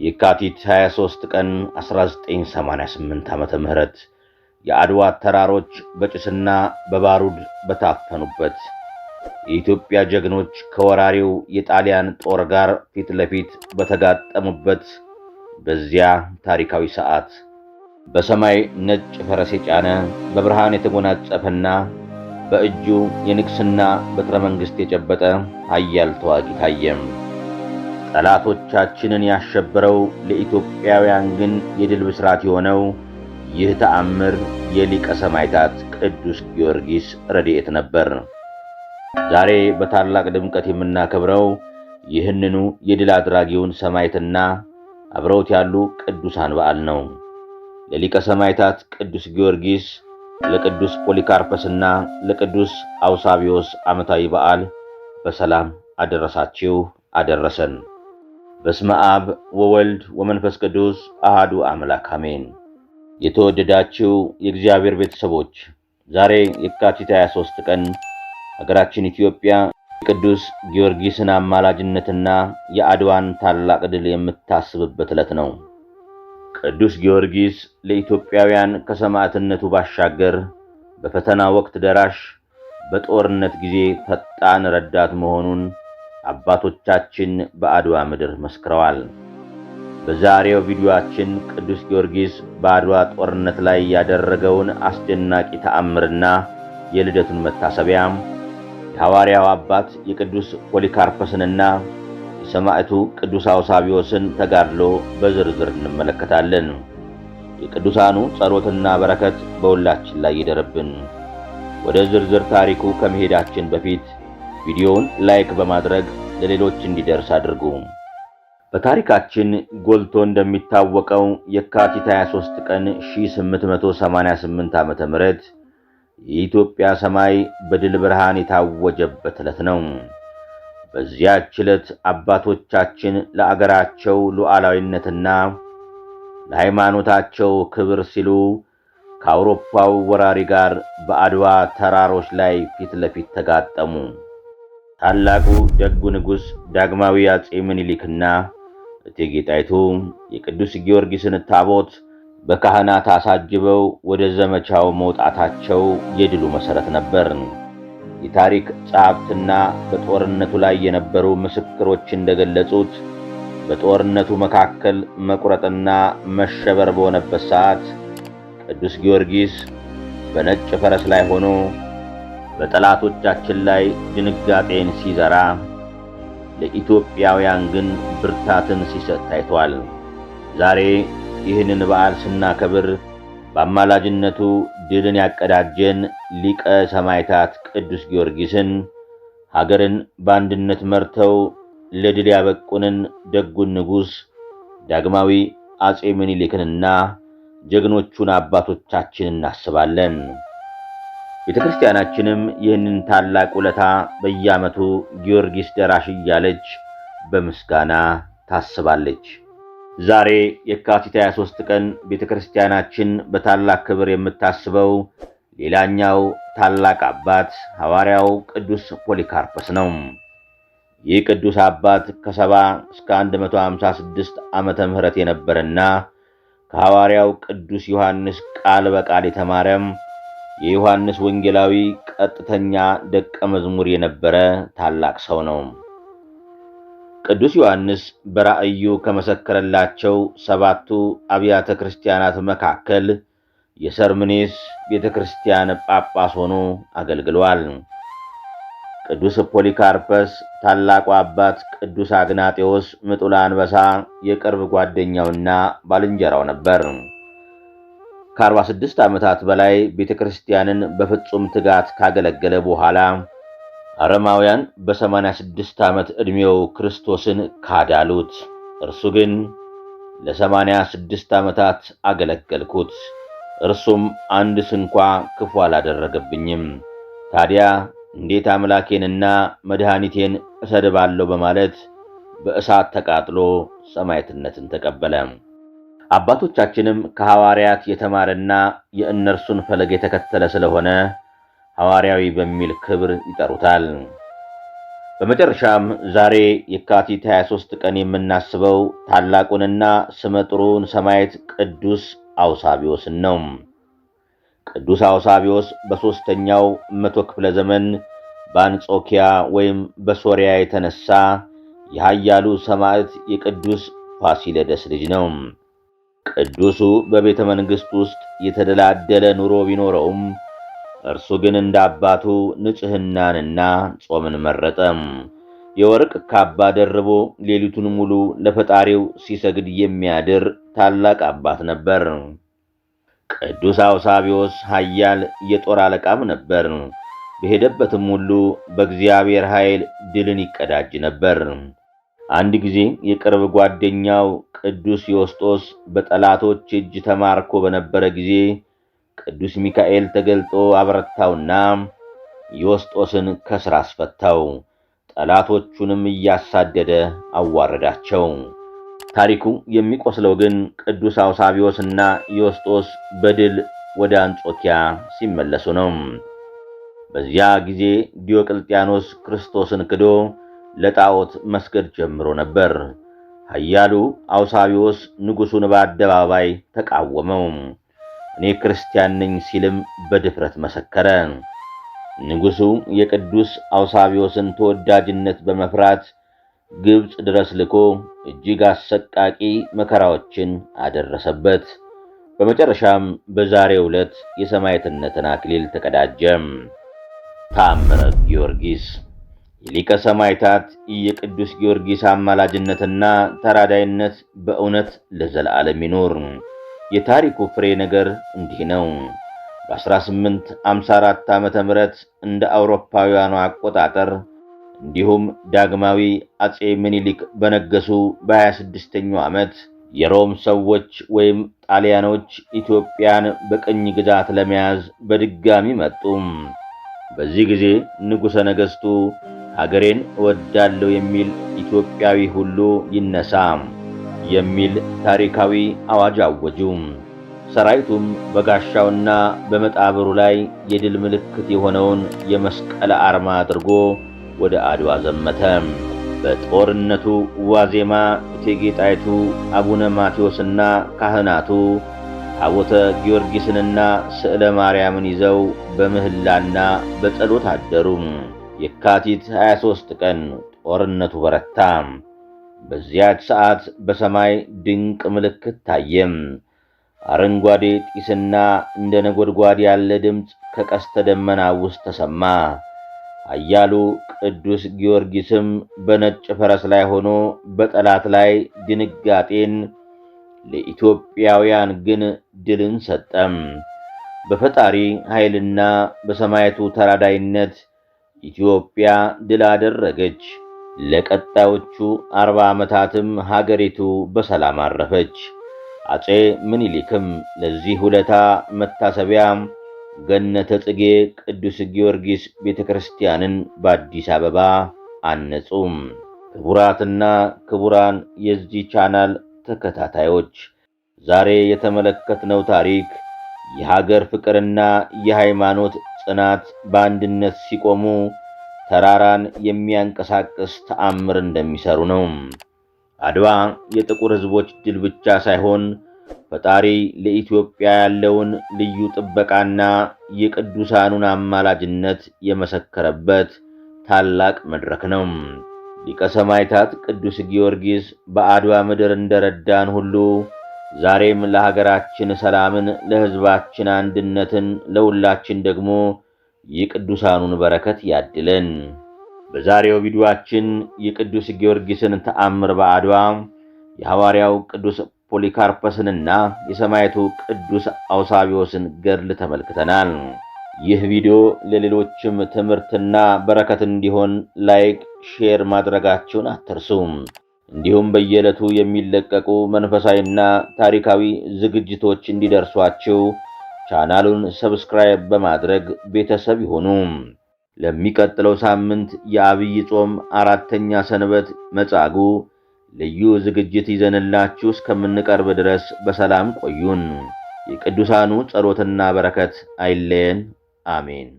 የካቲት 23 ቀን 1988 ዓመተ ምህረት የአድዋ ተራሮች በጭስና በባሩድ በታፈኑበት የኢትዮጵያ ጀግኖች ከወራሪው የጣሊያን ጦር ጋር ፊት ለፊት በተጋጠሙበት በዚያ ታሪካዊ ሰዓት በሰማይ ነጭ ፈረስ የጫነ በብርሃን የተጎናጸፈና በእጁ የንግስና በትረ መንግስት የጨበጠ ኃያል ተዋጊ ታየም። ጠላቶቻችንን ያሸበረው ለኢትዮጵያውያን ግን የድል ብስራት የሆነው ይህ ተአምር የሊቀ ሰማዕታት ቅዱስ ጊዮርጊስ ረድኤት ነበር። ዛሬ በታላቅ ድምቀት የምናከብረው ይህንኑ የድል አድራጊውን ሰማዕትና አብረውት ያሉ ቅዱሳን በዓል ነው። ለሊቀ ሰማዕታት ቅዱስ ጊዮርጊስ፣ ለቅዱስ ፖሊካርፐስና ለቅዱስ አውሳቢዮስ ዓመታዊ በዓል በሰላም አደረሳችሁ አደረሰን። በስመ አብ ወወልድ ወመንፈስ ቅዱስ አሃዱ አምላክ አሜን። የተወደዳችሁ የእግዚአብሔር ቤተሰቦች ዛሬ የካቲት 23 ቀን ሀገራችን ኢትዮጵያ የቅዱስ ጊዮርጊስን አማላጅነትና የአድዋን ታላቅ ድል የምታስብበት ዕለት ነው። ቅዱስ ጊዮርጊስ ለኢትዮጵያውያን ከሰማዕትነቱ ባሻገር በፈተና ወቅት ደራሽ፣ በጦርነት ጊዜ ፈጣን ረዳት መሆኑን አባቶቻችን በአድዋ ምድር መስክረዋል። በዛሬው ቪዲዮአችን ቅዱስ ጊዮርጊስ በአድዋ ጦርነት ላይ ያደረገውን አስደናቂ ተአምርና የልደቱን መታሰቢያ የሐዋርያው አባት የቅዱስ ፖሊካርፐስንና የሰማዕቱ ቅዱስ አውሳቢዮስን ተጋድሎ በዝርዝር እንመለከታለን። የቅዱሳኑ ጸሎትና በረከት በሁላችን ላይ ይደርብን። ወደ ዝርዝር ታሪኩ ከመሄዳችን በፊት ቪዲዮውን ላይክ በማድረግ ለሌሎች እንዲደርስ አድርጉ። በታሪካችን ጎልቶ እንደሚታወቀው የካቲት 23 ቀን 1888 ዓመተ ምህረት የኢትዮጵያ ሰማይ በድል ብርሃን የታወጀበት ዕለት ነው። በዚያች ዕለት አባቶቻችን ለአገራቸው ሉዓላዊነትና ለሃይማኖታቸው ክብር ሲሉ ከአውሮፓው ወራሪ ጋር በአድዋ ተራሮች ላይ ፊት ለፊት ተጋጠሙ። ታላቁ ደጉ ንጉሥ ዳግማዊ አፄ ምኒልክና እቴጌ ጣይቱ የቅዱስ ጊዮርጊስን ታቦት በካህናት አሳጅበው ወደ ዘመቻው መውጣታቸው የድሉ መሠረት ነበር። የታሪክ ጸሐፍትና በጦርነቱ ላይ የነበሩ ምስክሮች እንደገለጹት በጦርነቱ መካከል መቁረጥና መሸበር በሆነበት ሰዓት ቅዱስ ጊዮርጊስ በነጭ ፈረስ ላይ ሆኖ በጠላቶቻችን ላይ ድንጋጤን ሲዘራ፣ ለኢትዮጵያውያን ግን ብርታትን ሲሰጥ ታይቷል። ዛሬ ይህንን በዓል ስናከብር በአማላጅነቱ ድልን ያቀዳጀን ሊቀ ሰማዕታት ቅዱስ ጊዮርጊስን፣ ሀገርን በአንድነት መርተው ለድል ያበቁንን ደጉን ንጉሥ ዳግማዊ አፄ ምኒልክንና ጀግኖቹን አባቶቻችን እናስባለን። ቤተክርስቲያናችንም ይህንን ታላቅ ውለታ በየዓመቱ ጊዮርጊስ ደራሽ እያለች በምስጋና ታስባለች። ዛሬ የካቲት 23 ቀን ቤተክርስቲያናችን በታላቅ ክብር የምታስበው ሌላኛው ታላቅ አባት ሐዋርያው ቅዱስ ፖሊካርፐስ ነው። ይህ ቅዱስ አባት ከ70 እስከ 156 ዓመተ ምህረት የነበረና ከሐዋርያው ቅዱስ ዮሐንስ ቃል በቃል የተማረም የዮሐንስ ወንጌላዊ ቀጥተኛ ደቀ መዝሙር የነበረ ታላቅ ሰው ነው። ቅዱስ ዮሐንስ በራእዩ ከመሰከረላቸው 7ቱ አብያተ ክርስቲያናት መካከል የሰርምኔስ ቤተክርስቲያን ጳጳስ ሆኖ አገልግሏል። ቅዱስ ፖሊካርፐስ ታላቁ አባት ቅዱስ አግናጤዎስ ምጡላ አንበሳ የቅርብ ጓደኛውና ባልንጀራው ነበር። ከ46 ዓመታት በላይ ቤተክርስቲያንን በፍጹም ትጋት ካገለገለ በኋላ አረማውያን በ86 ዓመት ዕድሜው ክርስቶስን ካዳሉት። እርሱ ግን ለ86 ዓመታት አገለገልኩት፣ እርሱም አንድ ስንኳ ክፉ አላደረገብኝም። ታዲያ እንዴት አምላኬንና መድኃኒቴን እሰድባለሁ በማለት በእሳት ተቃጥሎ ሰማዕትነትን ተቀበለ። አባቶቻችንም ከሐዋርያት የተማረና የእነርሱን ፈለግ የተከተለ ስለሆነ ሐዋርያዊ በሚል ክብር ይጠሩታል። በመጨረሻም ዛሬ የካቲት 23 ቀን የምናስበው ታላቁንና ስመጥሩን ሰማዕት ቅዱስ አውሳብዮስን ነው። ቅዱስ አውሳብዮስ በሦስተኛው መቶ ክፍለ ዘመን በአንጾኪያ ወይም በሶርያ የተነሳ የኃያሉ ሰማዕት የቅዱስ ፋሲለደስ ልጅ ነው። ቅዱሱ በቤተ መንግሥት ውስጥ የተደላደለ ኑሮ ቢኖረውም እርሱ ግን እንደ አባቱ ንጽሕናንና ጾምን መረጠ። የወርቅ ካባ ደርቦ ሌሊቱን ሙሉ ለፈጣሪው ሲሰግድ የሚያድር ታላቅ አባት ነበር። ቅዱስ አውሳብዮስ ኃያል የጦር አለቃም ነበር። በሄደበትም ሁሉ በእግዚአብሔር ኃይል ድልን ይቀዳጅ ነበር። አንድ ጊዜ የቅርብ ጓደኛው ቅዱስ ዮስጦስ በጠላቶች እጅ ተማርኮ በነበረ ጊዜ ቅዱስ ሚካኤል ተገልጦ አበረታውና ዮስጦስን ከስራ አስፈታው። ጠላቶቹንም እያሳደደ አዋረዳቸው። ታሪኩ የሚቆስለው ግን ቅዱስ አውሳብዮስና ዮስጦስ በድል ወደ አንጾኪያ ሲመለሱ ነው። በዚያ ጊዜ ዲዮቅልጥያኖስ ክርስቶስን ክዶ ለጣዖት መስገድ ጀምሮ ነበር። ኃያሉ አውሳብዮስ ንጉሡን በአደባባይ ተቃወመው። እኔ ክርስቲያን ነኝ ሲልም በድፍረት መሰከረ። ንጉሡ የቅዱስ አውሳብዮስን ተወዳጅነት በመፍራት ግብፅ ድረስ ልኮ እጅግ አሰቃቂ መከራዎችን አደረሰበት። በመጨረሻም በዛሬው ዕለት የሰማዕትነትን አክሊል ተቀዳጀ። ተአምረ ጊዮርጊስ። የሊቀ ሰማዕታት የቅዱስ ጊዮርጊስ አማላጅነትና ተራዳይነት በእውነት ለዘላለም ይኖር። የታሪኩ ፍሬ ነገር እንዲህ ነው። በ1854 ዓመተ ምህረት እንደ አውሮፓውያኑ አቆጣጠር እንዲሁም ዳግማዊ አጼ ምኒልክ በነገሱ በ26ኛው ዓመት የሮም ሰዎች ወይም ጣሊያኖች ኢትዮጵያን በቅኝ ግዛት ለመያዝ በድጋሚ መጡ። በዚህ ጊዜ ንጉሠ ነገሥቱ ሀገሬን እወዳለሁ የሚል ኢትዮጵያዊ ሁሉ ይነሳ የሚል ታሪካዊ አዋጅ አወጁ። ሰራዊቱም በጋሻውና በመቃብሩ ላይ የድል ምልክት የሆነውን የመስቀል አርማ አድርጎ ወደ አድዋ ዘመተ። በጦርነቱ ዋዜማ እቴጌ ጣይቱ አቡነ ማቴዎስና ካህናቱ ታቦተ ጊዮርጊስንና ስዕለ ማርያምን ይዘው በምህላና በጸሎት አደሩ። የካቲት 23 ቀን ጦርነቱ በረታ። በዚያች ሰዓት በሰማይ ድንቅ ምልክት ታየም። አረንጓዴ ጢስና እንደ ነጎድጓድ ያለ ድምፅ ከቀስተ ደመና ውስጥ ተሰማ። ኃያሉ ቅዱስ ጊዮርጊስም በነጭ ፈረስ ላይ ሆኖ በጠላት ላይ ድንጋጤን፣ ለኢትዮጵያውያን ግን ድልን ሰጠም። በፈጣሪ ኃይልና በሰማዕቱ ተራዳይነት ኢትዮጵያ ድል አደረገች። ለቀጣዮቹ 40 ዓመታትም ሀገሪቱ በሰላም አረፈች። አጼ ምኒልክም ለዚህ ውለታ መታሰቢያ ገነተ ጽጌ ቅዱስ ጊዮርጊስ ቤተክርስቲያንን በአዲስ አበባ አነጹ። ክቡራትና ክቡራን የዚህ ቻናል ተከታታዮች ዛሬ የተመለከትነው ታሪክ የሀገር ፍቅርና የሃይማኖት ጽናት በአንድነት ሲቆሙ ተራራን የሚያንቀሳቅስ ተአምር እንደሚሰሩ ነው። አድዋ የጥቁር ሕዝቦች ድል ብቻ ሳይሆን ፈጣሪ ለኢትዮጵያ ያለውን ልዩ ጥበቃና የቅዱሳኑን አማላጅነት የመሰከረበት ታላቅ መድረክ ነው። ሊቀ ሰማዕታት ቅዱስ ጊዮርጊስ በአድዋ ምድር እንደረዳን ሁሉ ዛሬም ለሀገራችን ሰላምን፣ ለሕዝባችን አንድነትን፣ ለሁላችን ደግሞ የቅዱሳኑን በረከት ያድለን። በዛሬው ቪዲዮአችን የቅዱስ ጊዮርጊስን ተአምር በአድዋ የሐዋርያው ቅዱስ ፖሊካርፐስንና የሰማዕቱ ቅዱስ አውሳብዮስን ገድል ተመልክተናል። ይህ ቪዲዮ ለሌሎችም ትምህርትና በረከት እንዲሆን ላይክ፣ ሼር ማድረጋችሁን አትርሱ። እንዲሁም በየዕለቱ የሚለቀቁ መንፈሳዊና ታሪካዊ ዝግጅቶች እንዲደርሷችሁ ቻናሉን ሰብስክራይብ በማድረግ ቤተሰብ ይሁኑ። ለሚቀጥለው ሳምንት የዐቢይ ጾም 4ኛ ሰንበት መጻጉዕ ልዩ ዝግጅት ይዘንላችሁ እስከምንቀርብ ድረስ በሰላም ቆዩን። የቅዱሳኑ ጸሎትና በረከት አይለየን። አሜን።